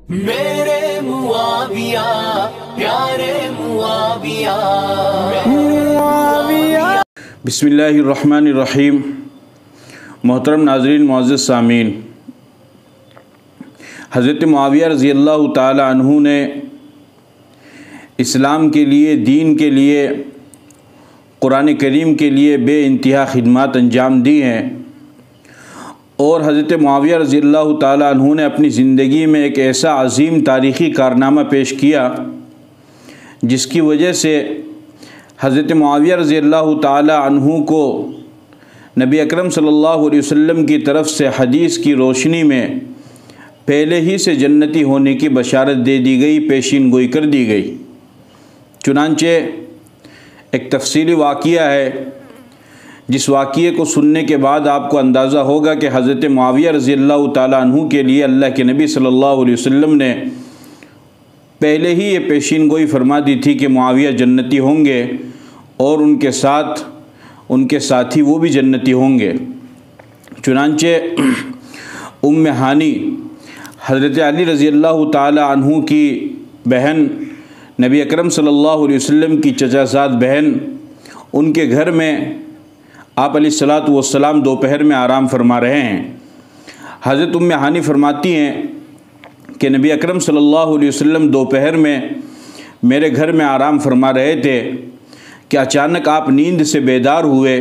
میرے معاویہ پیارے معاویہ بسم اللہ الرحمن الرحیم۔ محترم ناظرین، معزز سامعین، حضرت معاویہ رضی اللہ تعالی عنہ نے اسلام کے لیے، دین کے لیے، قرآن کریم کے لیے بے انتہا خدمات انجام دی ہیں، اور حضرت معاویہ رضی اللہ تعالی عنہ نے اپنی زندگی میں ایک ایسا عظیم تاریخی کارنامہ پیش کیا جس کی وجہ سے حضرت معاویہ رضی اللہ تعالی عنہ کو نبی اکرم صلی اللہ علیہ وسلم کی طرف سے حدیث کی روشنی میں پہلے ہی سے جنتی ہونے کی بشارت دے دی گئی، پیشین گوئی کر دی گئی۔ چنانچہ ایک تفصیلی واقعہ ہے جس واقعے کو سننے کے بعد آپ کو اندازہ ہوگا کہ حضرت معاویہ رضی اللہ تعالیٰ عنہ کے لیے اللہ کے نبی صلی اللہ علیہ وسلم نے پہلے ہی یہ پیشین گوئی فرما دی تھی کہ معاویہ جنتی ہوں گے، اور ان کے ساتھ ان کے ساتھی وہ بھی جنتی ہوں گے۔ چنانچہ ام ہانی حضرت علی رضی اللہ تعالیٰ عنہ کی بہن، نبی اکرم صلی اللہ علیہ وسلم کی چچا زاد بہن، ان کے گھر میں آپ علیہ الصلاۃ والسلام دوپہر میں آرام فرما رہے ہیں۔ حضرت ام ہانی فرماتی ہیں کہ نبی اکرم صلی اللہ علیہ وسلم دوپہر میں میرے گھر میں آرام فرما رہے تھے کہ اچانک آپ نیند سے بیدار ہوئے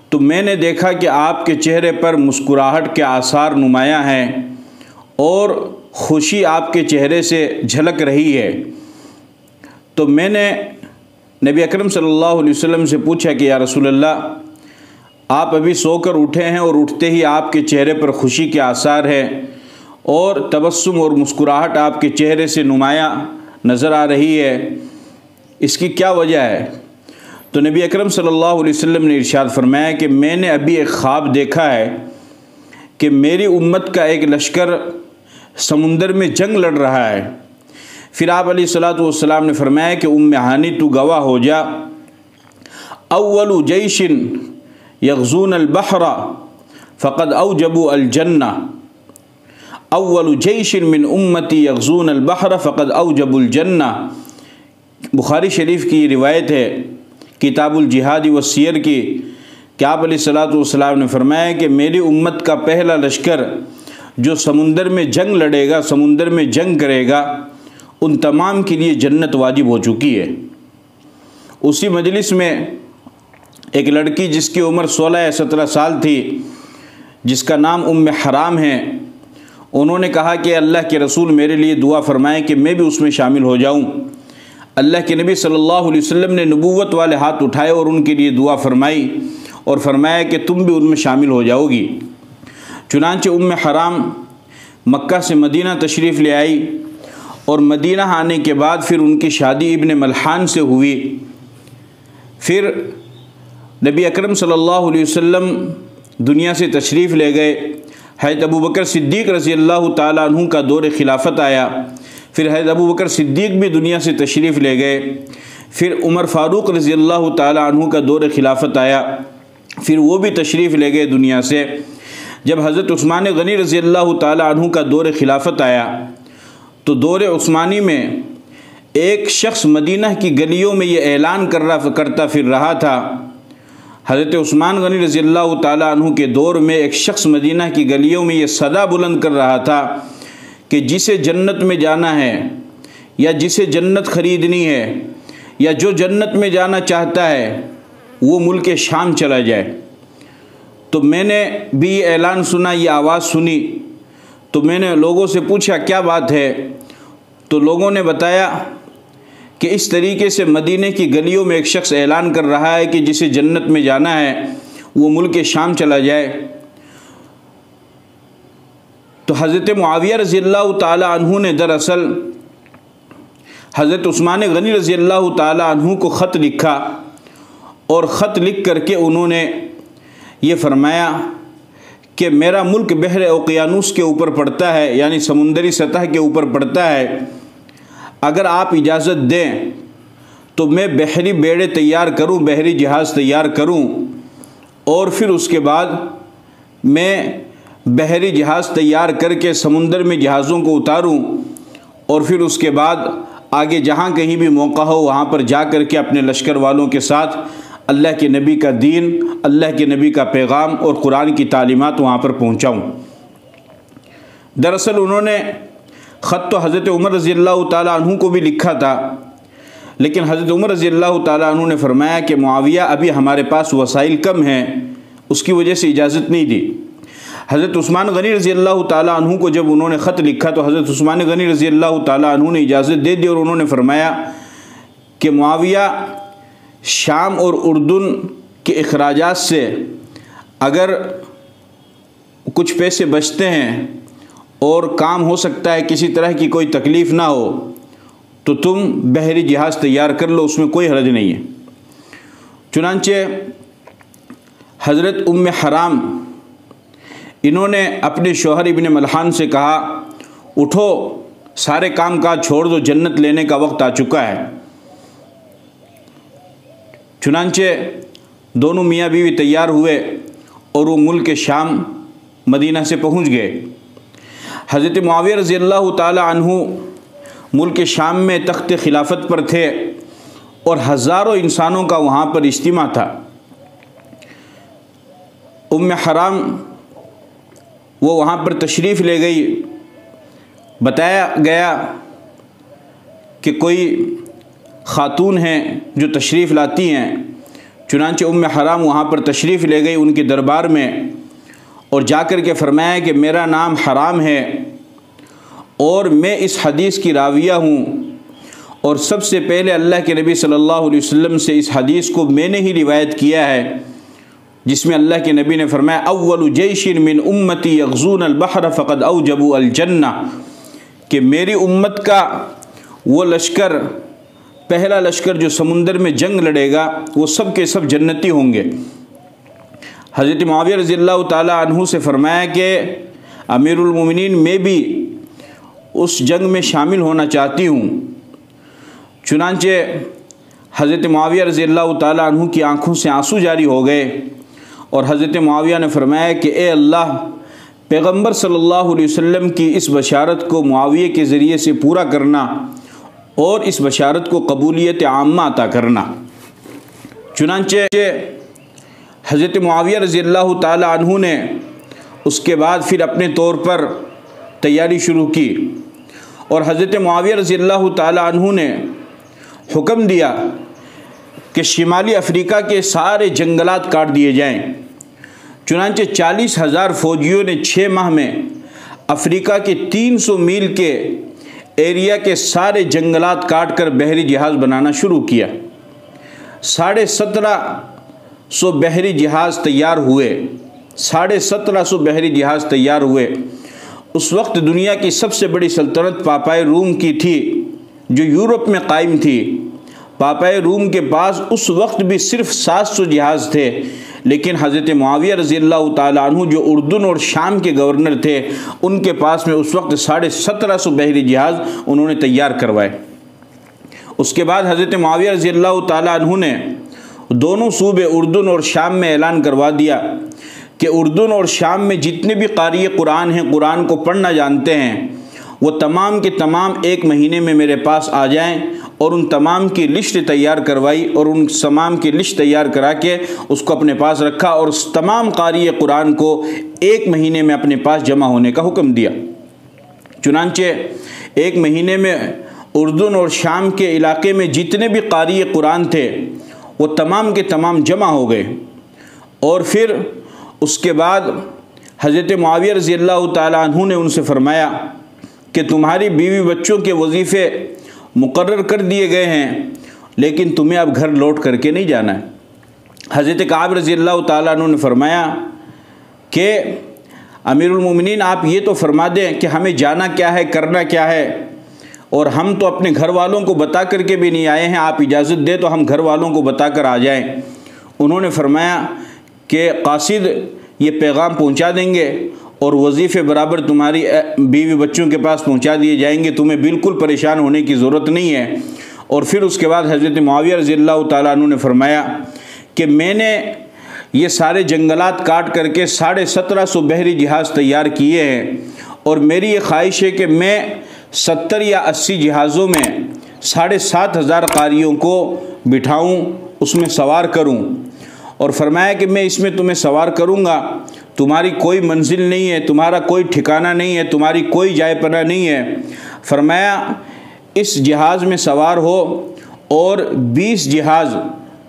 تو میں نے دیکھا کہ آپ کے چہرے پر مسکراہٹ کے آثار نمایاں ہیں اور خوشی آپ کے چہرے سے جھلک رہی ہے۔ تو میں نے نبی اکرم صلی اللہ علیہ وسلم سے پوچھا کہ یا رسول اللہ، آپ ابھی سو کر اٹھے ہیں اور اٹھتے ہی آپ کے چہرے پر خوشی کے آثار ہیں اور تبسم اور مسکراہٹ آپ کے چہرے سے نمایاں نظر آ رہی ہے، اس کی کیا وجہ ہے؟ تو نبی اکرم صلی اللہ علیہ وسلم نے ارشاد فرمایا کہ میں نے ابھی ایک خواب دیکھا ہے کہ میری امت کا ایک لشکر سمندر میں جنگ لڑ رہا ہے۔ پھر آپ علیہ الصلاۃ والسلام نے فرمایا کہ ام ہانی تو گواہ ہو جا، اول جیش یغزون البحر فقد اوجبوا الجنہ، اول جیش من امتی یغزون البحر فقد اوجبوا الجنہ۔ بخاری شریف کی یہ روایت ہے کتاب الجہاد والسیر کی کہ آپ علیہ الصلاۃ والسلام نے فرمایا کہ میری امت کا پہلا لشکر جو سمندر میں جنگ لڑے گا، سمندر میں جنگ کرے گا، ان تمام کے لیے جنت واجب ہو چکی ہے۔ اسی مجلس میں ایک لڑکی جس کی عمر 16 یا 17 سال تھی، جس کا نام ام حرام ہے، انہوں نے کہا کہ اللہ کے رسول میرے لیے دعا فرمائیں کہ میں بھی اس میں شامل ہو جاؤں۔ اللہ کے نبی صلی اللہ علیہ وسلم نے نبوت والے ہاتھ اٹھائے اور ان کے لیے دعا فرمائی اور فرمایا کہ تم بھی ان میں شامل ہو جاؤ گی۔ چنانچہ ام حرام مکہ سے مدینہ تشریف لے آئی، اور مدینہ آنے کے بعد پھر ان کی شادی ابن ملحان سے ہوئی۔ پھر نبی اکرم صلی اللہ علیہ وسلم دنیا سے تشریف لے گئے۔ حضرت ابوبکر صدیق رضی اللہ تعالیٰ عنہ کا دور خلافت آیا، پھر حضرت ابوبکر صدیق بھی دنیا سے تشریف لے گئے۔ پھر عمر فاروق رضی اللہ تعالیٰ عنہ کا دور خلافت آیا، پھر وہ بھی تشریف لے گئے دنیا سے۔ جب حضرت عثمان غنی رضی اللہ تعالیٰ عنہ کا دور خلافت آیا تو دور عثمانی میں ایک شخص مدینہ کی گلیوں میں یہ اعلان کرتا پھر رہا تھا۔ حضرت عثمان غنی رضی اللہ تعالیٰ عنہ کے دور میں ایک شخص مدینہ کی گلیوں میں یہ صدا بلند کر رہا تھا کہ جسے جنت میں جانا ہے، یا جسے جنت خریدنی ہے، یا جو جنت میں جانا چاہتا ہے وہ ملک شام چلا جائے۔ تو میں نے بھی یہ اعلان سنا، یہ آواز سنی، تو میں نے لوگوں سے پوچھا کیا بات ہے؟ تو لوگوں نے بتایا کہ اس طریقے سے مدینے کی گلیوں میں ایک شخص اعلان کر رہا ہے کہ جسے جنت میں جانا ہے وہ ملک شام چلا جائے۔ تو حضرت معاویہ رضی اللہ تعالیٰ عنہ نے دراصل حضرت عثمان غنی رضی اللہ تعالیٰ عنہ کو خط لکھا، اور خط لکھ کر کے انہوں نے یہ فرمایا کہ میرا ملک بحر اوقیانوس کے اوپر پڑتا ہے، یعنی سمندری سطح کے اوپر پڑتا ہے، اگر آپ اجازت دیں تو میں بحری بیڑے تیار کروں، بحری جہاز تیار کروں، اور پھر اس کے بعد میں بحری جہاز تیار کر کے سمندر میں جہازوں کو اتاروں اور پھر اس کے بعد آگے جہاں کہیں بھی موقع ہو وہاں پر جا کر کے اپنے لشکر والوں کے ساتھ اللہ کے نبی کا دین، اللہ کے نبی کا پیغام اور قرآن کی تعلیمات وہاں پر پہنچاؤں۔ دراصل انہوں نے خط تو حضرت عمر رضی اللہ تعالیٰ عنہ کو بھی لکھا تھا، لیکن حضرت عمر رضی اللہ تعالیٰ عنہ نے فرمایا کہ معاویہ ابھی ہمارے پاس وسائل کم ہیں، اس کی وجہ سے اجازت نہیں دی۔ حضرت عثمان غنی رضی اللہ تعالیٰ عنہ کو جب انہوں نے خط لکھا تو حضرت عثمان غنی رضی اللہ تعالیٰ عنہ نے اجازت دے دی، اور انہوں نے فرمایا کہ معاویہ شام اور اردن کے اخراجات سے اگر کچھ پیسے بچتے ہیں اور کام ہو سکتا ہے کسی طرح کی کوئی تکلیف نہ ہو تو تم بحری جہاز تیار کر لو، اس میں کوئی حرج نہیں ہے۔ چنانچہ حضرت ام حرام انہوں نے اپنے شوہر ابن ملحان سے کہا اٹھو سارے کام کاج چھوڑ دو، جنت لینے کا وقت آ چکا ہے۔ چنانچہ دونوں میاں بیوی تیار ہوئے اور وہ ملک شام مدینہ سے پہنچ گئے۔ حضرت معاویہ رضی اللہ تعالی عنہ ملک شام میں تخت خلافت پر تھے اور ہزاروں انسانوں کا وہاں پر اجتماع تھا۔ ام حرام وہ وہاں پر تشریف لے گئی، بتایا گیا کہ کوئی خاتون ہیں جو تشریف لاتی ہیں۔ چنانچہ ام حرام وہاں پر تشریف لے گئی ان کے دربار میں، اور جا کر کے فرمایا کہ میرا نام حرام ہے اور میں اس حدیث کی راویہ ہوں، اور سب سے پہلے اللہ کے نبی صلی اللہ علیہ وسلم سے اس حدیث کو میں نے ہی روایت کیا ہے، جس میں اللہ کے نبی نے فرمایا اول جیش من امتی یغزون البحر فقد اوجبوا الجنہ، کہ میری امت کا وہ لشکر، پہلا لشکر جو سمندر میں جنگ لڑے گا وہ سب کے سب جنتی ہوں گے۔ حضرت معاویہ رضی اللہ تعالی عنہ سے فرمایا کہ امیر المومنین میں بھی اس جنگ میں شامل ہونا چاہتی ہوں۔ چنانچہ حضرت معاویہ رضی اللہ تعالی عنہ کی آنکھوں سے آنسو جاری ہو گئے، اور حضرت معاویہ نے فرمایا کہ اے اللہ، پیغمبر صلی اللہ علیہ وسلم کی اس بشارت کو معاویہ کے ذریعے سے پورا کرنا اور اس بشارت کو قبولیت عامہ عطا کرنا۔ چنانچہ حضرت معاویہ رضی اللہ تعالی عنہ نے اس کے بعد پھر اپنے طور پر تیاری شروع کی، اور حضرت معاویہ رضی اللہ تعالی عنہ نے حکم دیا کہ شمالی افریقہ کے سارے جنگلات کاٹ دیے جائیں۔ چنانچہ 40,000 فوجیوں نے 6 ماہ میں افریقہ کے 300 میل کے ایریا کے سارے جنگلات کاٹ کر بحری جہاز بنانا شروع کیا۔ 1750 بحری جہاز تیار ہوئے، 1750 بحری جہاز تیار ہوئے۔ اس وقت دنیا کی سب سے بڑی سلطنت پاپائے روم کی تھی جو یورپ میں قائم تھی۔ پاپائے روم کے پاس اس وقت بھی صرف 700 جہاز تھے، لیکن حضرت معاویہ رضی اللہ تعالیٰ عنہ جو اردن اور شام کے گورنر تھے ان کے پاس میں اس وقت 1750 بحری جہاز انہوں نے تیار کروائے۔ اس کے بعد حضرت معاویہ رضی اللہ تعالیٰ عنہ نے دونوں صوبے اردن اور شام میں اعلان کروا دیا کہ اردن اور شام میں جتنے بھی قاری قرآن ہیں، قرآن کو پڑھنا جانتے ہیں، وہ تمام کے تمام 1 مہینے میں میرے پاس آ جائیں، اور ان تمام کی لسٹ تیار کروائی، اور ان تمام کی لسٹ تیار کرا کے اس کو اپنے پاس رکھا، اور اس تمام قاری قرآن کو 1 مہینے میں اپنے پاس جمع ہونے کا حکم دیا۔ چنانچہ 1 مہینے میں اردن اور شام کے علاقے میں جتنے بھی قاری قرآن تھے وہ تمام کے تمام جمع ہو گئے، اور پھر اس کے بعد حضرت معاویہ رضی اللہ تعالیٰ عنہ نے ان سے فرمایا کہ تمہاری بیوی بچوں کے وظیفے مقرر کر دیے گئے ہیں، لیکن تمہیں اب گھر لوٹ کر کے نہیں جانا ہے۔ حضرت کعب رضی اللہ تعالیٰ عنہ نے فرمایا کہ امیر المومنین آپ یہ تو فرما دیں کہ ہمیں جانا کیا ہے، کرنا کیا ہے، اور ہم تو اپنے گھر والوں کو بتا کر کے بھی نہیں آئے ہیں، آپ اجازت دیں تو ہم گھر والوں کو بتا کر آ جائیں۔ انہوں نے فرمایا کہ قاصد یہ پیغام پہنچا دیں گے اور وظیفے برابر تمہاری بیوی بچوں کے پاس پہنچا دیے جائیں گے، تمہیں بالکل پریشان ہونے کی ضرورت نہیں ہے۔ اور پھر اس کے بعد حضرت معاویہ رضی اللہ تعالیٰ عنہ نے فرمایا کہ میں نے یہ سارے جنگلات کاٹ کر کے 1750 بحری جہاز تیار کیے ہیں، اور میری یہ خواہش ہے کہ میں 70 یا 80 جہازوں میں 7,500 قاریوں کو بٹھاؤں، اس میں سوار کروں، اور فرمایا کہ میں اس میں تمہیں سوار کروں گا، تمہاری کوئی منزل نہیں ہے، تمہارا کوئی ٹھکانہ نہیں ہے، تمہاری کوئی جائے پناہ نہیں ہے۔ فرمایا اس جہاز میں سوار ہو اور 20 جہاز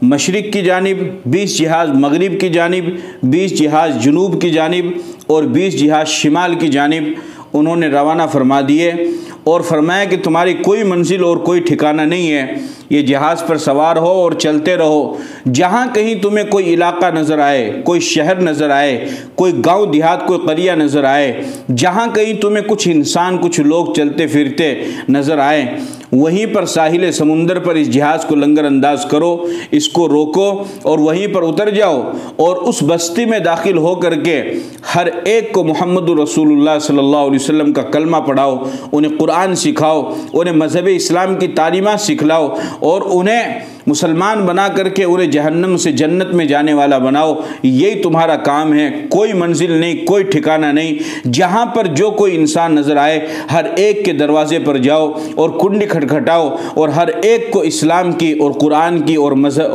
مشرق کی جانب، 20 جہاز مغرب کی جانب، 20 جہاز جنوب کی جانب اور 20 جہاز شمال کی جانب انہوں نے روانہ فرما دیے، اور فرمایا کہ تمہاری کوئی منزل اور کوئی ٹھکانہ نہیں ہے، یہ جہاز پر سوار ہو اور چلتے رہو، جہاں کہیں تمہیں کوئی علاقہ نظر آئے، کوئی شہر نظر آئے، کوئی گاؤں دیہات، کوئی قریہ نظر آئے، جہاں کہیں تمہیں کچھ انسان، کچھ لوگ چلتے پھرتے نظر آئے، وہیں پر ساحل سمندر پر اس جہاز کو لنگر انداز کرو، اس کو روکو اور وہیں پر اتر جاؤ، اور اس بستی میں داخل ہو کر کے ہر ایک کو محمد رسول اللہ صلی اللہ علیہ وسلم کا کلمہ پڑھاؤ، انہیں قرآن سکھاؤ، انہیں مذہب اسلام کی تعلیمات سکھلاؤ، اور انہیں مسلمان بنا کر کے انہیں جہنم سے جنت میں جانے والا بناؤ۔ یہی تمہارا کام ہے، کوئی منزل نہیں، کوئی ٹھکانہ نہیں، جہاں پر جو کوئی انسان نظر آئے ہر ایک کے دروازے پر جاؤ اور کنڈی کھٹکھٹاؤ، اور ہر ایک کو اسلام کی اور قرآن کی اور مذہب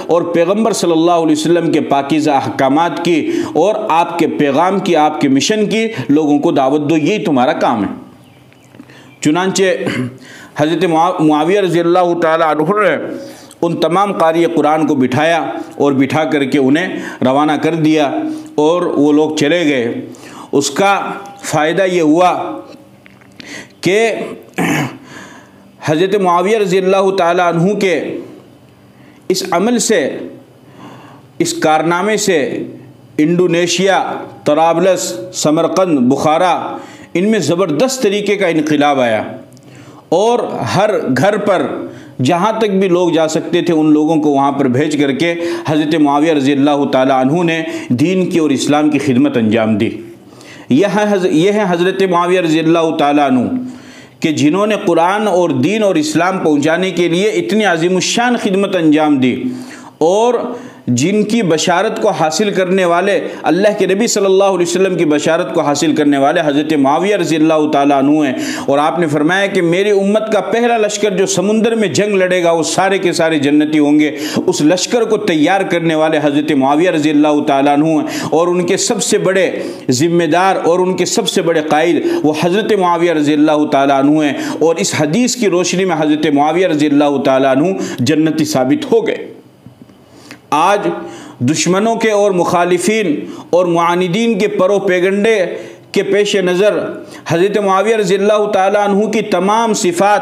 اور پیغمبر صلی اللہ علیہ وسلم کے پاکیزہ احکامات کی اور آپ کے پیغام کی، آپ کے مشن کی لوگوں کو دعوت دو، یہی تمہارا کام ہے۔ چنانچہ حضرت معاویہ رضی اللہ تعالی عنہ نے ان تمام قاری قرآن کو بٹھایا اور بٹھا کر کے انہیں روانہ کر دیا، اور وہ لوگ چلے گئے۔ اس کا فائدہ یہ ہوا کہ حضرت معاویہ رضی اللہ تعالی عنہ کے اس عمل سے، اس کارنامے سے انڈونیشیا، طرابلس، سمرقند، بخارا، ان میں زبردست طریقے کا انقلاب آیا، اور ہر گھر پر جہاں تک بھی لوگ جا سکتے تھے ان لوگوں کو وہاں پر بھیج کر کے حضرت معاویہ رضی اللہ تعالی عنہ نے دین کی اور اسلام کی خدمت انجام دی۔ یہ ہے حضرت معاویہ رضی اللہ تعالی عنہ کہ جنہوں نے قرآن اور دین اور اسلام پہنچانے کے لیے اتنی عظیم الشان خدمت انجام دی، اور جن کی بشارت کو حاصل کرنے والے، اللہ کے نبی صلی اللہ علیہ وسلم کی بشارت کو حاصل کرنے والے حضرت معاویہ رضی اللہ تعالیٰ عنہ ہیں۔ اور آپ نے فرمایا کہ میری امت کا پہلا لشکر جو سمندر میں جنگ لڑے گا وہ سارے کے سارے جنتی ہوں گے، اس لشکر کو تیار کرنے والے حضرت معاویہ رضی اللہ تعالیٰ عنہ ہیں، اور ان کے سب سے بڑے ذمہ دار اور ان کے سب سے بڑے قائد وہ حضرت معاویہ رضی اللہ تعالیٰ عنہ ہیں، اور اس حدیث کی روشنی میں حضرت معاویہ رضی اللہ تعالیٰ عنہ جنتی ثابت ہو گئے۔ آج دشمنوں کے اور مخالفین اور معاندین کے پروپیگنڈے کے پیش نظر حضرت معاویہ رضی اللہ تعالیٰ عنہ کی تمام صفات،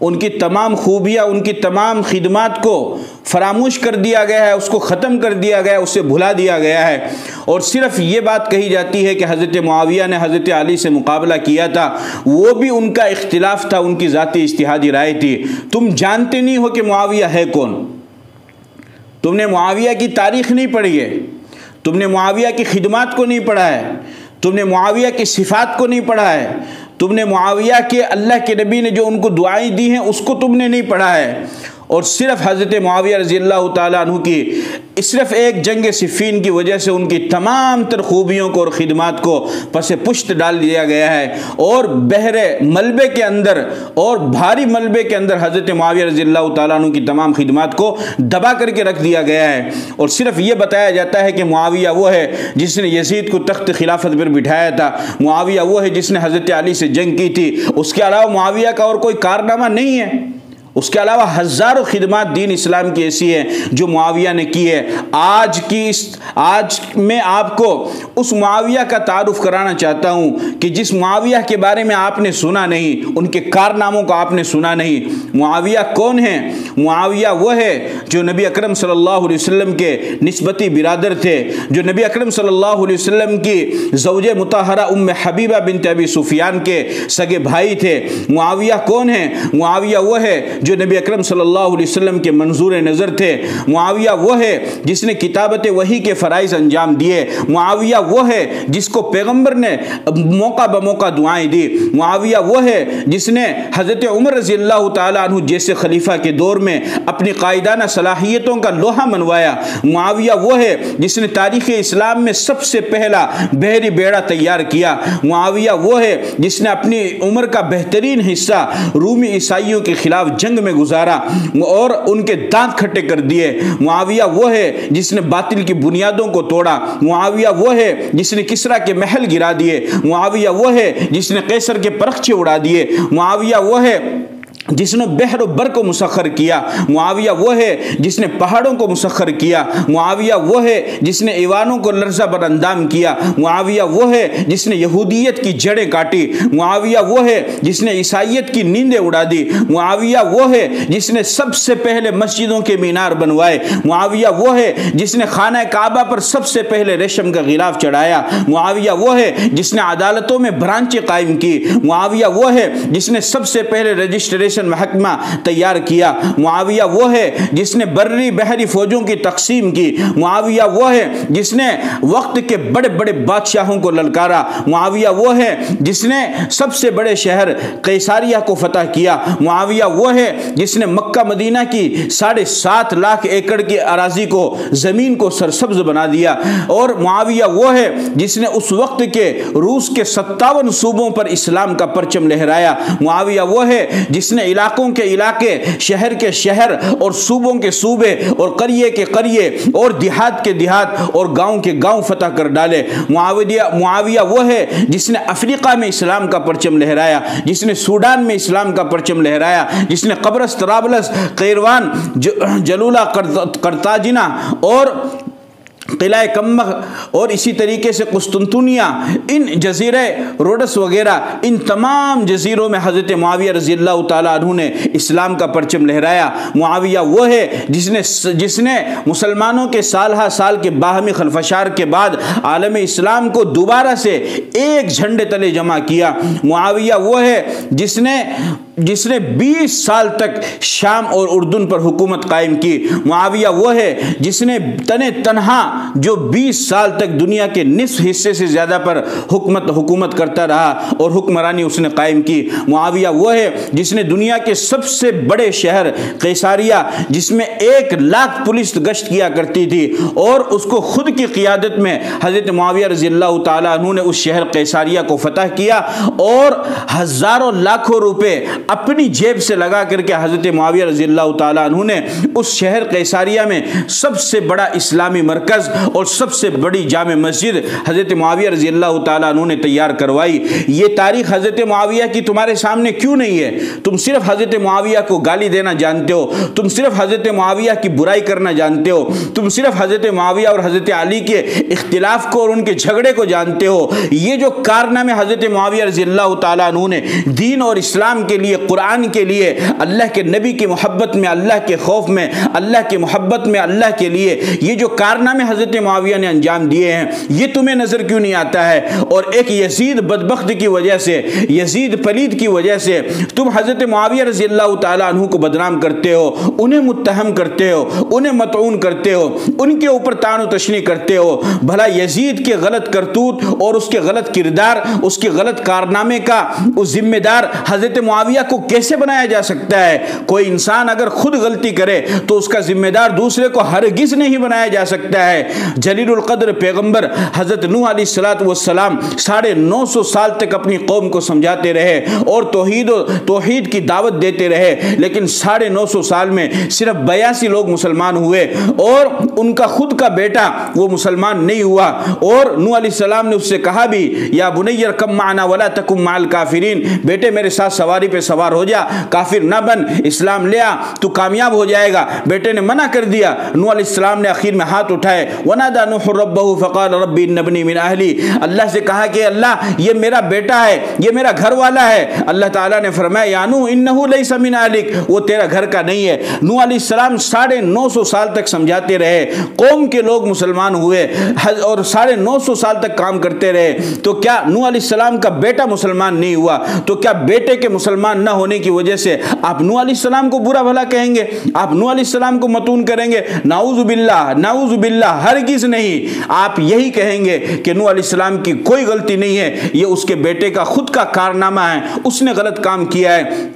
ان کی تمام خوبیاں، ان کی تمام خدمات کو فراموش کر دیا گیا ہے، اس کو ختم کر دیا گیا ہے، اسے بھلا دیا گیا ہے، اور صرف یہ بات کہی جاتی ہے کہ حضرت معاویہ نے حضرت علی سے مقابلہ کیا تھا، وہ بھی ان کا اختلاف تھا، ان کی ذاتی اجتہادی رائے تھی۔ تم جانتے نہیں ہو کہ معاویہ ہے کون، تم نے معاویہ کی تاریخ نہیں پڑھی ہے، تم نے معاویہ کی خدمات کو نہیں پڑھا ہے، تم نے معاویہ کی صفات کو نہیں پڑھا ہے، تم نے معاویہ کے اللہ کے نبی نے جو ان کو دعائیں دی ہیں اس کو تم نے نہیں پڑھا ہے، اور صرف حضرت معاویہ رضی اللہ تعالیٰ عنہ کی صرف ایک جنگ صفین کی وجہ سے ان کی تمام تر خوبیوں کو اور خدمات کو پس پشت ڈال دیا گیا ہے، اور بحر ملبے کے اندر اور بھاری ملبے کے اندر حضرت معاویہ رضی اللہ تعالیٰ عنہ کی تمام خدمات کو دبا کر کے رکھ دیا گیا ہے، اور صرف یہ بتایا جاتا ہے کہ معاویہ وہ ہے جس نے یزید کو تخت خلافت پر بٹھایا تھا، معاویہ وہ ہے جس نے حضرت علی سے جنگ کی تھی، اس کے علاوہ معاویہ کا اور کوئی کارنامہ نہیں ہے، اس کے علاوہ ہزاروں خدمات دین اسلام کی ایسی ہیں جو معاویہ نے کی ہے۔ آج میں آپ کو اس معاویہ کا تعارف کرانا چاہتا ہوں کہ جس معاویہ کے بارے میں آپ نے سنا نہیں، ان کے کارناموں کو آپ نے سنا نہیں۔ معاویہ کون ہیں؟ معاویہ وہ ہے جو نبی اکرم صلی اللہ علیہ وسلم کے نسبتی برادر تھے، جو نبی اکرم صلی اللہ علیہ وسلم کی زوجہ مطہرہ ام حبیبہ بنت ابی سفیان کے سگے بھائی تھے۔ معاویہ کون ہیں؟ معاویہ وہ ہے جو نبی اکرم صلی اللہ علیہ وسلم کے منظور نظر تھے۔ معاویہ وہ ہے جس نے کتابت وحی کے فرائض انجام دیے۔ معاویہ وہ ہے جس کو پیغمبر نے موقع بموقع دعائیں دی۔ معاویہ وہ ہے جس نے حضرت عمر رضی اللہ تعالیٰ عنہ جیسے خلیفہ کے دور میں اپنی قائدانہ صلاحیتوں کا لوہا منوایا۔ معاویہ وہ ہے جس نے تاریخ اسلام میں سب سے پہلا بحری بیڑا تیار کیا۔ معاویہ وہ ہے جس نے اپنی عمر کا بہترین حصہ رومی عیسائیوں کے خلاف جنگ میں گزارا اور ان کے دانت کھٹے کر دیے۔ معاویہ وہ ہے جس نے باطل کی بنیادوں کو توڑا۔ معاویہ وہ ہے جس نے کسریٰ کے محل گرا دیے۔ معاویہ وہ ہے جس نے قیصر کے پرخچے اڑا دیے۔ معاویہ وہ ہے جس نے بحر و بر کو مسخر کیا۔ معاویہ وہ ہے جس نے پہاڑوں کو مسخر کیا۔ معاویہ وہ ہے جس نے ایوانوں کو لرزہ بر اندام کیا۔ معاویہ وہ ہے جس نے یہودیت کی جڑیں کاٹی۔ معاویہ وہ ہے جس نے عیسائیت کی نیندیں اڑا دی۔ معاویہ وہ ہے جس نے سب سے پہلے مسجدوں کے مینار بنوائے۔ معاویہ وہ ہے جس نے خانہ کعبہ پر سب سے پہلے ریشم کا غلاف چڑھایا۔ معاویہ وہ ہے جس نے عدالتوں میں برانچیں قائم کی۔ معاویہ وہ ہے جس نے سب سے پہلے رجسٹریشن محکمہ تیار کیا۔ معاویہ وہ ہے جس نے بری بحری فوجوں کی تقسیم کی۔ معاویہ وہ ہے جس نے وقت کے بڑے بڑے بادشاہوں کو للکارا۔ معاویہ وہ ہے جس نے سب سے بڑے شہر قیصاریہ کو فتح کیا۔ معاویہ وہ ہے جس نے مکہ مدینہ کی 7.5 لاکھ ایکڑ کی اراضی کو زمین کو سرسبز بنا دیا۔ اور معاویہ وہ ہے جس نے اس وقت کے روس کے 57 صوبوں پر اسلام کا پرچم لہرایا۔ معاویہ وہ ہے جس نے علاقوں کے علاقے، شہر کے شہر اور صوبوں کے صوبے اور قریے کے قریے اور دیہات کے دیہات اور گاؤں کے گاؤں فتح کر ڈالے۔ معاویہ وہ ہے جس نے افریقہ میں اسلام کا پرچم لہرایا، جس نے سوڈان میں اسلام کا پرچم لہرایا، جس نے قبرص، طرابلس، قیروان، جلولہ، قرطاجنہ اور قلعہ کمخ اور اسی طریقے سے قسطنطنیہ، ان جزیرے روڈس وغیرہ، ان تمام جزیروں میں حضرت معاویہ رضی اللہ تعالیٰ عنہ نے اسلام کا پرچم لہرایا۔ معاویہ وہ ہے جس نے مسلمانوں کے سالہ سال کے باہمی خلفشار کے بعد عالم اسلام کو دوبارہ سے ایک جھنڈے تلے جمع کیا۔ معاویہ وہ ہے جس نے 20 سال تک شام اور اردن پر حکومت قائم کی۔ معاویہ وہ ہے جس نے تنہا جو 20 سال تک دنیا کے نصف حصے سے زیادہ پر حکومت کرتا رہا اور حکمرانی اس نے قائم کی۔ معاویہ وہ ہے جس نے دنیا کے سب سے بڑے شہر قیصاریہ، جس میں 1 لاکھ پولیس گشت کیا کرتی تھی اور اس کو خود کی قیادت میں حضرت معاویہ رضی اللہ تعالیٰ عنہ نے اس شہر قیصاریہ کو فتح کیا اور ہزاروں لاکھوں روپے اپنی جیب سے لگا کر کے حضرت معاویہ رضی اللہ تعالیٰ عنہ نے اس شہر قیصاریہ میں سب سے بڑا اسلامی مرکز اور سب سے بڑی جامع مسجد حضرت معاویہ رضی اللہ تعالیٰ عنہ نے تیار کروائی۔ یہ تاریخ حضرت معاویہ کی تمہارے سامنے کیوں نہیں ہے؟ تم صرف حضرت معاویہ کو گالی دینا جانتے ہو، تم صرف حضرت معاویہ کی برائی کرنا جانتے ہو، تم صرف حضرت معاویہ اور حضرت علی کے اختلاف کو اور ان کے جھگڑے کو جانتے ہو۔ یہ جو کارنامے حضرت معاویہ رضی اللہ تعالیٰ عنہ نے دین اور اسلام کے لیے، قرآن کے لیے، اللہ کے نبی کی محبت میں، اللہ کے خوف میں، اللہ کی محبت میں، اللہ کے لیے یہ جو کارنامے حضرت معاویہ نے انجام دیے ہیں، یہ تمہیں نظر کیوں نہیں آتا ہے؟ اور ایک یزید بدبخت کی وجہ سے، یزید پلید کی وجہ سے تم حضرت معاویہ رضی اللہ تعالیٰ عنہ کو بدنام کرتے ہو، انہیں متہم کرتے ہو، انہیں مطعون کرتے ہو، ان کے اوپر طعن و تشنیع کرتے ہو۔ بھلا یزید کے غلط کرتوت اور اس کے غلط کردار، اس کے غلط کارنامے کا اس ذمہ دار حضرت معاویہ کو کیسے بنایا جا سکتا ہے؟ کوئی انسان اگر خود غلطی کرے تو اس کا ذمہ دار دوسرے کو ہرگز نہیں بنایا جا سکتا ہے۔ جلیل القدر پیغمبر حضرت نوح علیہ السلام 950 سال تک اپنی قوم کو سمجھاتے رہے اور توحید کی دعوت دیتے رہے، لیکن 950 سال میں صرف 82 لوگ مسلمان ہوئے اور ان کا خود کا بیٹا وہ مسلمان نہیں ہوا۔ اور نوح علیہ السلام نے اس سے کہا بھی، یا بنی ارکب معنا ولا تکن مع الکافرین، بیٹے میرے ساتھ سواری پہ سوار ہو جا، کافر نہ بن، اسلام لے آ، تو کامیاب ہو جائے گا۔ بیٹے نے منع کر دیا۔ نوح علیہ السلام نے آخر میں ہاتھ اٹھائے ونادى نوح ربه فقال رب ان ابني من اهلی، اللہ سے کہا کہ اللہ یہ میرا بیٹا ہے، یہ میرا گھر والا ہے۔ اللہ تعالیٰ نے فرمایا یا نوح انه ليس من اهلك، وہ تیرا گھر کا نہیں ہے۔ نوح علیہ السلام 950 سال تک سمجھاتے رہے، قوم کے لوگ مسلمان ہوئے اور 950 سال تک کام کرتے رہے، تو کیا نوح علیہ السلام کا بیٹا مسلمان نہیں ہوا؟ تو کیا بیٹے کے مسلمان نہ ہونے کی وجہ سے آپ نوح علیہ السلام کو برا بھلا کہیں گے؟ آپ نوح علیہ السلام کو متون کریں گے؟ نعوذ باللہ، نعوذ باللہ، ہرگز نہیں۔ آپ یہی کہیں گے کہ نوح علیہ السلام کی کوئی غلطی نہیں ہے، یہ اس کے بیٹے کا خود کا کارنامہ ہے، اس نے غلط کام کیا ہے۔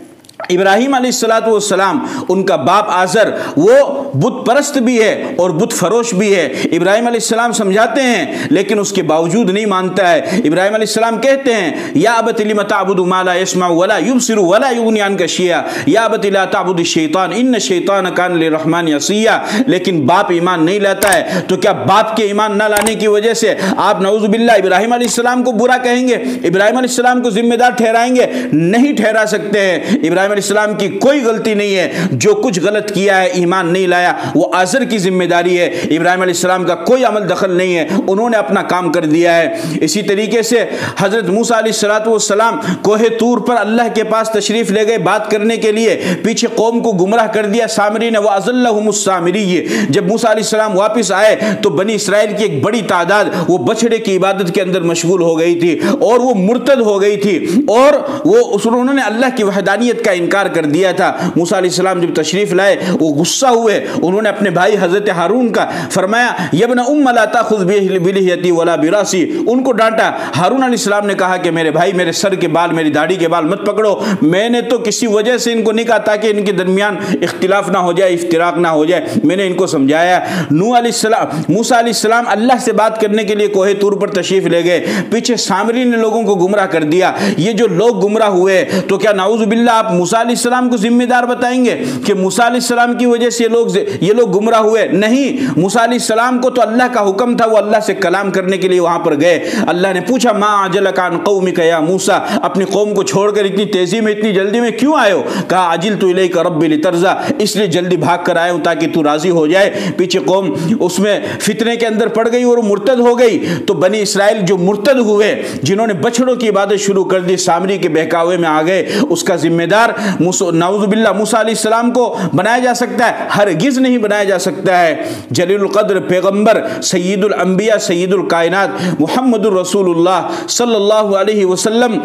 ابراہیم علیہ السلام ان کا باپ آزر وہ بت پرست بھی ہے اور بت فروش بھی ہے۔ ابراہیم علیہ السلام سمجھاتے ہیں لیکن اس کے باوجود نہیں مانتا ہے۔ ابراہیم علیہ السلام کہتے ہیں یا ابت لم تعبد ما لا يسمع ولا يبصر ولا يغني عنك شيئا یا ابت لا تعبد الشیطان ان الشیطان کان للرحمن عصیا، لیکن باپ ایمان نہیں لاتا ہے، تو کیا باپ کے ایمان نہ لانے کی وجہ سے آپ نعوذ باللہ ابراہیم علیہ السلام کو برا کہیں گے؟ ابراہیم علیہ السلام کو ذمہ دار ٹھہرائیں گے؟ نہیں ٹھہرا سکتے ہیں۔ ابراہیم علیہ السلام کی کوئی غلطی نہیں ہے، جو کچھ غلط کیا ہے ایمان نہیں لایا وہ آزر کی ذمہ داری ہے، ابراہیم علیہ السلام کا کوئی عمل دخل نہیں ہے، انہوں نے اپنا کام کر دیا ہے۔ اسی طریقے سے حضرت موسیٰ علیہ السلام کوہ طور پر اللہ کے پاس تشریف لے گئے بات کرنے کے لیے، پیچھے قوم کو گمراہ کر دیا سامری نے، وَأَضَلَّهُمُ السَّامِرِيِّ۔ جب موسیٰ علیہ السلام واپس آئے تو بنی اسرائیل کی ایک بڑی تعداد وہ بچڑے کی عبادت کے اندر مشغول ہو گئی تھی اور وہ مرتد ہو گئی تھی، اور انہوں نے اللہ کی وحدانیت کا انکار کر دیا تھا۔ موسیٰ علیہ السلام جب تشریف لائے وہ غصہ ہوئے، انہوں نے اپنے بھائی حضرت ہارون کا فرمایا یا ابن ام لا تاخذ بلحیتی ولا براسی، ان کو ڈانٹا۔ ہارون علیہ السلام نے کہا کہ میرے بھائی میرے سر کے بال، میری داڑھی کے بال مت پکڑو، میں نے تو کسی وجہ سے ان کو نہیں کہا تاکہ ان کے درمیان اختلاف نہ ہو جائے، افتراق نہ ہو جائے، میں نے ان کو سمجھایا۔ موسیٰ علیہ السلام اللہ سے بات کرنے کے لیے کوہ طور پر تشریف لے گئے، پیچھے سامری نے لوگوں کو گمراہ کر دیا۔ یہ جو لوگ گمراہ ہوئے تو کیا نعوذ باللہ آپ موسیٰ علیہ السلام کو ذمہ دار بتائیں گے کہ موسیٰ علیہ السلام کی وجہ سے یہ لوگ گمراہ ہوئے؟ نہیں، موسیٰ علیہ السلام کو تو اللہ کا حکم تھا، وہ اللہ سے کلام کرنے کے لیے وہاں پر گئے۔ اللہ نے پوچھا ما عجلک عن قومک یا موسیٰ، اپنی قوم کو چھوڑ کر اتنی تیزی میں اتنی جلدی میں کیوں آئے ہو؟ کہا عجلت الیک ربی لترضی، اس لیے جلدی بھاگ کر آئے ہوں تاکہ تو راضی ہو جائے۔ پیچھے قوم اس میں فتنے کے اندر پڑ گئی اور مرتد ہو گئی، تو بنی اسرائیل جو مرتد ہوئے، جنہوں نے بچڑوں کی عبادت شروع کر دی، سامری کے بہکاوے میں آ گئے، اس کا ذمہ دار نعوذ باللہ موسیٰ علیہ السلام کو بنایا جا سکتا ہے؟ ہرگز نہیں بنایا جا سکتا ہے۔ جلیل القدر پیغمبر سید الانبیاء سید الکائنات محمد الرسول اللہ صلی اللہ علیہ وسلم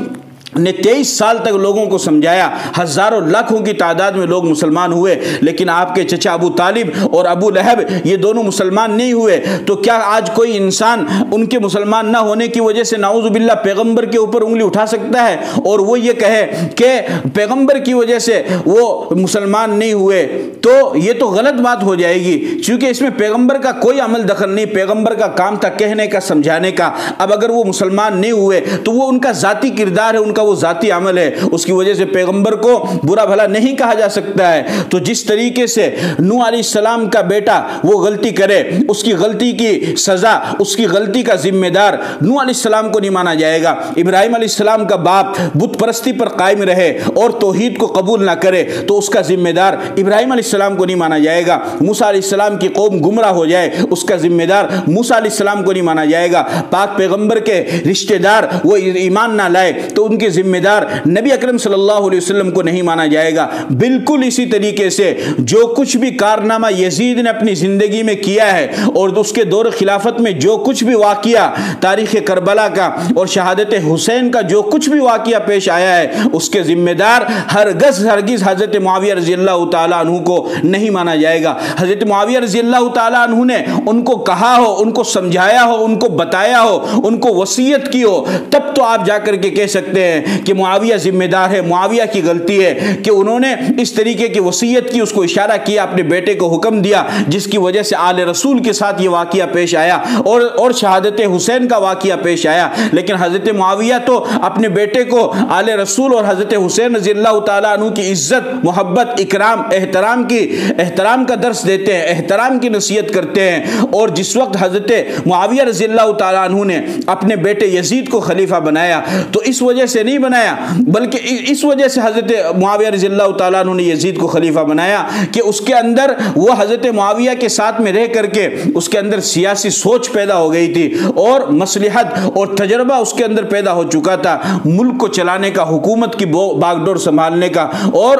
نے 23 سال تک لوگوں کو سمجھایا، ہزاروں لاکھوں کی تعداد میں لوگ مسلمان ہوئے، لیکن آپ کے چچا ابو طالب اور ابو لہب یہ دونوں مسلمان نہیں ہوئے۔ تو کیا آج کوئی انسان ان کے مسلمان نہ ہونے کی وجہ سے نعوذ باللہ پیغمبر کے اوپر انگلی اٹھا سکتا ہے اور وہ یہ کہے کہ پیغمبر کی وجہ سے وہ مسلمان نہیں ہوئے؟ تو یہ تو غلط بات ہو جائے گی، چونکہ اس میں پیغمبر کا کوئی عمل دخل نہیں، پیغمبر کا کام تھا کہنے کا، سمجھانے کا۔ اب اگر وہ مسلمان نہیں ہوئے تو وہ ان کا ذاتی کردار ہے، ان کا وہ ذاتی عمل ہے، اس کی وجہ سے پیغمبر کو برا بھلا نہیں کہا جا سکتا ہے۔ تو جس طریقے سے نوح علیہ السلام کا بیٹا وہ غلطی کرے، اس کی غلطی کی سزا، اس کی غلطی کا ذمہ دار نوح علیہ السلام کو نہیں مانا جائے گا۔ ابراہیم علیہ السلام کا باپ بت پرستی پر قائم رہے اور توحید کو قبول نہ کرے تو اس کا ذمہ دار ابراہیم علیہ السلام کو نہیں مانا جائے گا۔ موسیٰ علیہ السلام کی قوم گمراہ ہو جائے، اس کا ذمہ دار موسیٰ علیہ السلام کو نہیں مانا جائے گا۔ پاک پیغمبر کے رشتہ دار وہ ایمان نہ لائے تو ان کے ذمہ دار نبی اکرم صلی اللہ علیہ وسلم کو نہیں مانا جائے گا۔ بالکل اسی طریقے سے جو کچھ بھی کارنامہ یزید نے اپنی زندگی میں کیا ہے اور اس کے دور خلافت میں جو کچھ بھی واقعہ تاریخ کربلا کا اور شہادت حسین کا جو کچھ بھی واقعہ پیش آیا ہے، اس کے ذمہ دار ہرگز حضرت معاویہ رضی اللہ تعالیٰ عنہ کو نہیں مانا جائے گا۔ حضرت معاویہ رضی اللہ تعالیٰ عنہ نے ان کو کہا ہو، ان کو سمجھایا ہو، ان کو بتایا ہو، ان کو وصیت کی ہو، تب تو آپ جا کر کے کہہ سکتے ہیں کہ معاویہ ذمہ دار ہے، معاویہ کی غلطی ہے کہ انہوں نے اس طریقے کی وصیت کی، اس کو اشارہ کیا، اپنے بیٹے کو حکم دیا، جس کی وجہ سے آل رسول کے ساتھ یہ واقعہ پیش آیا اور شہادت حسین کا واقعہ پیش آیا۔ لیکن حضرت معاویہ تو اپنے بیٹے کو آل رسول اور حضرت حسین رضی اللہ تعالیٰ عنہ کی عزت، محبت، اکرام، احترام کا درس دیتے ہیں، احترام کی نصیحت کرتے ہیں۔ اور جس وقت حضرت معاویہ رضی اللہ تعالیٰ عنہ نے اپنے بیٹے یزید کو خلیفہ بنایا تو اس وجہ سے نہیں بنایا، بلکہ اس وجہ سے حضرت معاویہ رضی اللہ تعالیٰ عنہ نے یزید کو خلیفہ بنایا کہ اس کے اندر وہ حضرت معاویہ کے ساتھ میں رہ کر کے اس کے اندر سیاسی سوچ پیدا ہو گئی تھی اور مصلحت اور تجربہ اس کے اندر پیدا ہو چکا تھا، ملک کو چلانے کا، حکومت کی باغ ڈور سنبھالنے کا اور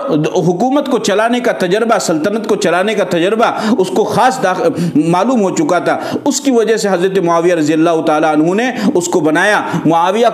حکومت کو چلانے کا تجربہ، سلطنت کو چلانے کا تجربہ اس کو خاص معلوم ہو چکا تھا۔ اس کی وجہ سے حضرت معاویہ رضی اللہ تعالیٰ عنہ نے اس کو بنایا۔ معاویہ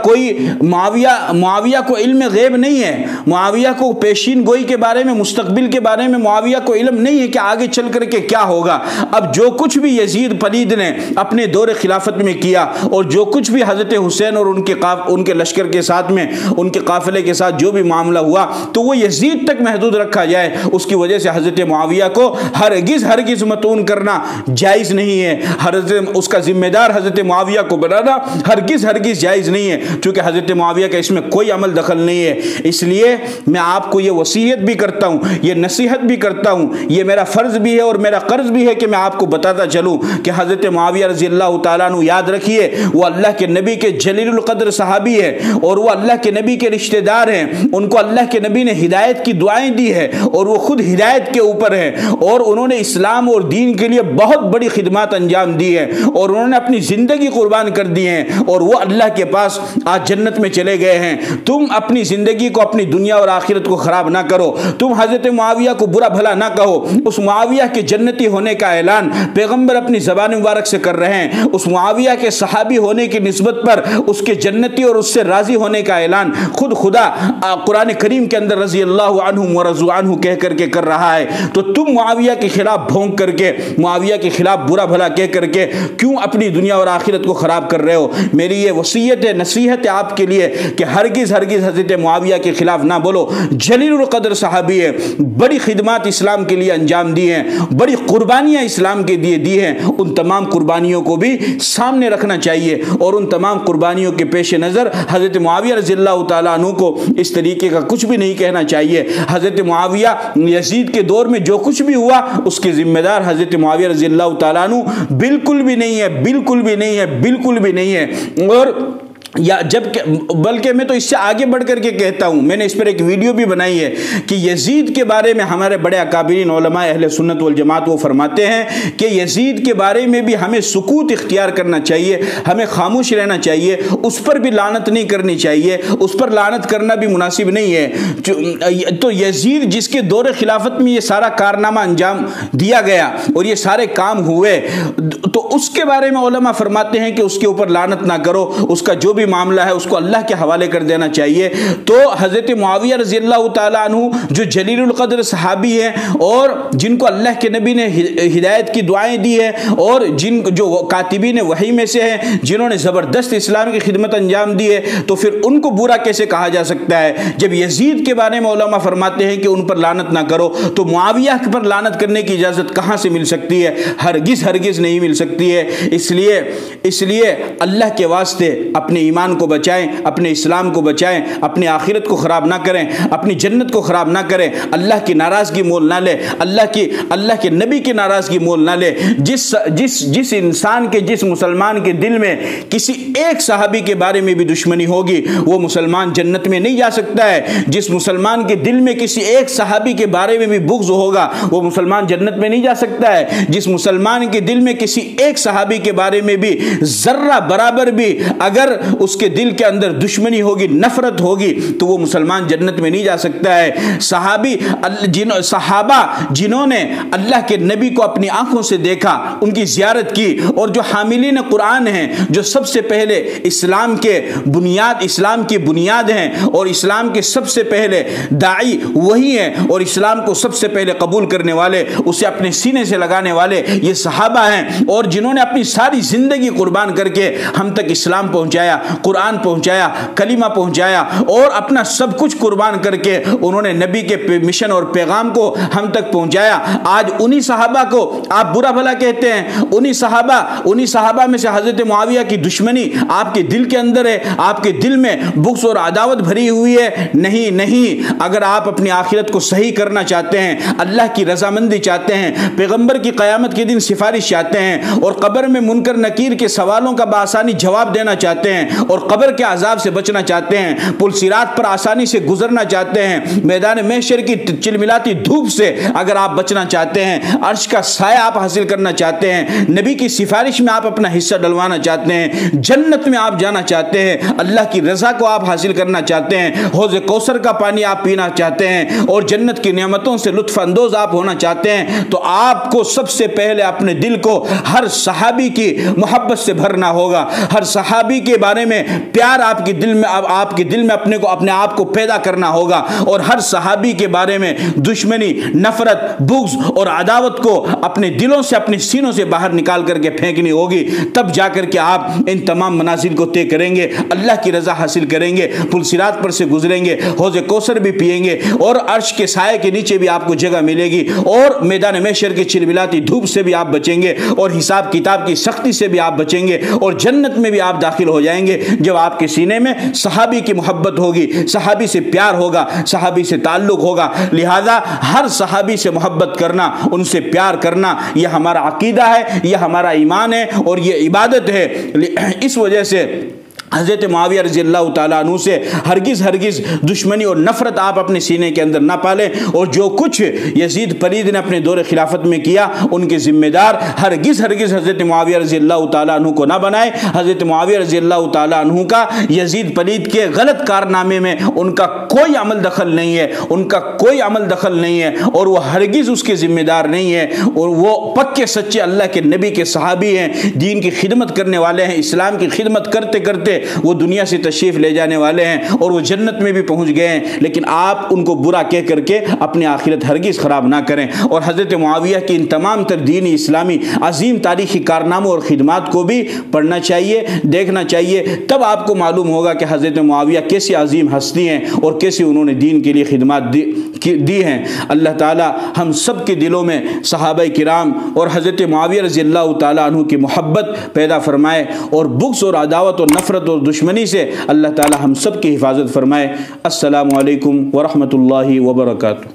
کو علم غیب نہیں ہے، معاویہ کو پیشین گوئی کے بارے میں، مستقبل کے بارے میں معاویہ کو علم نہیں ہے کہ آگے چل کر کے کیا ہوگا۔ اب جو کچھ بھی یزید پلید نے اپنے دور خلافت میں کیا اور جو کچھ بھی حضرت حسین اور ان کے لشکر کے ساتھ میں، ان کے قافلے کے ساتھ جو بھی معاملہ ہوا تو وہ یزید تک محدود رکھا جائے، اس کی وجہ سے حضرت معاویہ کو ہرگز متون کرنا جائز نہیں ہے، اس کا ذمہ دار حضرت معاویہ کو بنانا ہرگز جائز نہیں ہے، چونکہ حضرت معاویہ کا اس میں کوئی عمل دخل نہیں ہے۔ اس لیے میں آپ کو یہ وصیت بھی کرتا ہوں، یہ نصیحت بھی کرتا ہوں، یہ میرا فرض بھی ہے اور میرا قرض بھی ہے کہ میں آپ کو بتاتا چلوں کہ حضرت معاویہ رضی اللہ تعالیٰ عنہ یاد رکھیے وہ اللہ کے نبی کے جلیل القدر صحابی ہے اور وہ اللہ کے نبی کے رشتہ دار ہیں، ان کو اللہ کے نبی نے ہدایت کی دعائیں دی ہے اور وہ خود ہدایت کے اوپر ہیں اور انہوں نے اسلام اور دین کے لیے بہت بڑی خدمات انجام دی ہے اور انہوں نے اپنی زندگی قربان کر دی ہیں اور وہ اللہ کے پاس آج جنت میں چلے گئے ہیں۔ تم اپنی زندگی کو، اپنی دنیا اور آخرت کو خراب نہ کرو، تم حضرت معاویہ کو برا بھلا نہ کہو۔ اس معاویہ کے جنتی ہونے کا اعلان پیغمبر اپنی زبان مبارک سے کر رہے ہیں، اس معاویہ کے صحابی ہونے کی نسبت پر اس کے جنتی اور اس سے راضی ہونے کا اعلان خود خدا قرآن کریم کے اندر رضی اللہ عنہم ورضوا عنہ کہہ کر کے کر رہا ہے، تو تم معاویہ کے خلاف بھونک کر کے، معاویہ کے خلاف برا بھلا کہہ کر کے کیوں اپنی دنیا اور آخرت کو خراب کر رہے ہو؟ میری یہ وصیت ہے، نصیحت ہے آپ کے لیے کہ ہرگز حضرت معاویہ کے خلاف نہ بولو۔ جلیل القدر صحابی ہے، بڑی خدمات اسلام کے لیے انجام دی ہیں، بڑی قربانیاں اسلام کے لیے دی ہیں، ان تمام قربانیوں کو بھی سامنے رکھنا چاہیے اور ان تمام قربانیوں کے پیش نظر حضرت معاویہ رضی اللہ تعالیٰ عنہ کو اس طریقے کا کچھ بھی نہیں کہنا چاہیے۔ حضرت معاویہ یزید کے دور میں جو کچھ بھی ہوا اس کے ذمہ دار حضرت معاویہ رضی اللہ تعالیٰ عنہ بالکل بھی نہیں ہے، بالکل بھی نہیں ہے، بالکل بھی نہیں ہے۔ اور بلکہ میں تو اس سے آگے بڑھ کر کے کہتا ہوں، میں نے اس پر ایک ویڈیو بھی بنائی ہے کہ یزید کے بارے میں ہمارے بڑے اکابرین علماء اہل سنت والجماعت وہ فرماتے ہیں کہ یزید کے بارے میں بھی ہمیں سکوت اختیار کرنا چاہیے، ہمیں خاموش رہنا چاہیے، اس پر بھی لعنت نہیں کرنی چاہیے، اس پر لعنت کرنا بھی مناسب نہیں ہے۔ تو یزید جس کے دور خلافت میں یہ سارا کارنامہ انجام دیا گیا اور یہ سارے کام ہوئے، تو اس کے بارے میں علماء فرماتے ہیں کہ اس کے اوپر لعنت نہ کرو، اس کا جو بھی معاملہ ہے اس کو اللہ کے حوالے کر دینا چاہیے۔ تو حضرت معاویہ رضی اللہ تعالیٰ عنہ جو جلیل القدر صحابی ہیں اور جن کو اللہ کے نبی نے ہدایت کی دعائیں دی ہے اور جو کاتبین وحی میں سے ہیں، جنہوں نے زبردست اسلام کی خدمت انجام دی ہے، تو پھر ان کو برا کیسے کہا جا سکتا ہے؟ جب یزید کے بارے میں علماء فرماتے ہیں کہ ان پر لعنت نہ کرو، تو معاویہ پر لعنت کرنے کی اجازت کہاں سے مل سکتی ہے؟ ہرگز نہیں مل سکتی ہے۔ اس لیے اللہ کے واسطے اپنے ایمان کو بچائیں، اپنے اسلام کو بچائیں، اپنی آخرت کو خراب نہ کریں، اپنی جنت کو خراب نہ کریں، اللہ کی ناراضگی مول نہ لے، اللہ کے نبی کی ناراضگی مول نہ لے۔ جس انسان کے، جس مسلمان کے دل میں کسی ایک صحابی کے بارے میں بھی دشمنی ہوگی، وہ مسلمان جنت میں نہیں جا سکتا ہے۔ جس مسلمان کے دل میں کسی ایک صحابی کے بارے میں بھی بغض ہوگا، وہ مسلمان جنت میں نہیں جا سکتا ہے۔ جس مسلمان کے دل میں کسی ایک صحابی کے بارے میں بھی ذرہ برابر بھی اگر اس کے دل کے اندر دشمنی ہوگی، نفرت ہوگی، تو وہ مسلمان جنت میں نہیں جا سکتا ہے۔ صحابہ جنہوں نے اللہ کے نبی کو اپنی آنکھوں سے دیکھا، ان کی زیارت کی، اور جو حاملین قرآن ہیں، جو سب سے پہلے اسلام کی بنیاد ہیں اور اسلام کے سب سے پہلے داعی وہی ہیں اور اسلام کو سب سے پہلے قبول کرنے والے، اسے اپنے سینے سے لگانے والے یہ صحابہ ہیں، اور جنہوں نے اپنی ساری زندگی قربان کر کے ہم تک اسلام پہنچایا، قرآن پہنچایا، کلمہ پہنچایا، اور اپنا سب کچھ قربان کر کے انہوں نے نبی کے مشن اور پیغام کو ہم تک پہنچایا۔ آج انہی صحابہ کو آپ برا بھلا کہتے ہیں، انہی صحابہ میں سے حضرت معاویہ کی دشمنی آپ کے دل کے اندر ہے، آپ کے دل میں بغض اور عداوت بھری ہوئی ہے۔ نہیں، اگر آپ اپنی آخرت کو صحیح کرنا چاہتے ہیں، اللہ کی رضامندی چاہتے ہیں، پیغمبر کی قیامت کے دن سفارش چاہتے ہیں، اور قبر میں منکر نکیر کے سوالوں کا بآسانی جواب دینا چاہتے ہیں، اور قبر کے عذاب سے بچنا چاہتے ہیں، پل صراط پر آسانی سے گزرنا چاہتے ہیں، میدان محشر کی چلملاتی دھوپ سے اگر آپ بچنا چاہتے ہیں، عرش کا سایہ آپ حاصل کرنا چاہتے ہیں، نبی کی سفارش میں آپ اپنا حصہ ڈلوانا چاہتے ہیں، جنت میں آپ جانا چاہتے ہیں، اللہ کی رضا کو آپ حاصل کرنا چاہتے ہیں، حوض کوثر کا پانی آپ پینا چاہتے ہیں اور جنت کی نعمتوں سے لطف اندوز آپ ہونا چاہتے ہیں، تو آپ کو سب سے پہلے اپنے دل کو ہر صحابی کی محبت سے بھرنا ہوگا، ہر صحابی کے بارے میں پیار آپ کے دل میں اپنے آپ کو پیدا کرنا ہوگا، اور ہر صحابی کے بارے میں دشمنی، نفرت، بغض اور عداوت کو اپنے دلوں سے، اپنے سینوں سے باہر نکال کر کے پھینکنی ہوگی، تب جا کر کے آپ ان تمام منازل کو طے کریں گے، اللہ کی رضا حاصل کریں گے، پل صراط پر سے گزریں گے، حوض کوثر بھی پئیں گے، اور عرش کے سائے کے نیچے بھی آپ کو جگہ ملے گی، اور میدان محشر کی چلملاتی دھوپ سے بھی آپ بچیں گے، اور حساب کتاب کی سختی سے بھی آپ بچیں گے، اور جنت میں بھی آپ داخل ہو جائیں گے جب آپ کے سینے میں صحابی کی محبت ہوگی، صحابی سے پیار ہوگا، صحابی سے تعلق ہوگا۔ لہذا ہر صحابی سے محبت کرنا، ان سے پیار کرنا، یہ ہمارا عقیدہ ہے، یہ ہمارا ایمان ہے اور یہ عبادت ہے۔ اس وجہ سے حضرت معاویہ رضی اللہ تعالیٰ عنہ سے ہرگز دشمنی اور نفرت آپ اپنے سینے کے اندر نہ پالیں، اور جو کچھ یزید پلید نے اپنے دور خلافت میں کیا ان کے ذمہ دار ہرگز حضرت معاویہ رضی اللہ تعالیٰ عنہ کو نہ بنائیں۔ حضرت معاویہ رضی اللہ تعالیٰ عنہ کا یزید پلید کے غلط کارنامے میں ان کا کوئی عمل دخل نہیں ہے، اور وہ ہرگز اس کے ذمہ دار نہیں ہے، اور وہ پکے سچے اللہ کے نبی کے صحابی ہیں، دین کی خدمت کرنے والے ہیں، اسلام کی خدمت کرتے کرتے وہ دنیا سے تشریف لے جانے والے ہیں، اور وہ جنت میں بھی پہنچ گئے ہیں، لیکن آپ ان کو برا کہہ کر کے اپنی آخرت ہرگز خراب نہ کریں۔ اور حضرت معاویہ کی ان تمام تر دینی اسلامی عظیم تاریخی کارناموں اور خدمات کو بھی پڑھنا چاہیے، دیکھنا چاہیے، تب آپ کو معلوم ہوگا کہ حضرت معاویہ کیسی عظیم ہستی ہیں اور کیسے انہوں نے دین کے لیے خدمات دی ہیں۔ اللہ تعالی ہم سب کے دلوں میں صحابہ کرام اور حضرت معاویہ رضی اللہ تعالیٰ عنہ کی محبت پیدا فرمائے، اور بغض اور عداوت اور نفرت اور دشمنی سے اللہ تعالی ہم سب کی حفاظت فرمائے۔ السلام علیکم ورحمۃ اللہ وبرکاتہ۔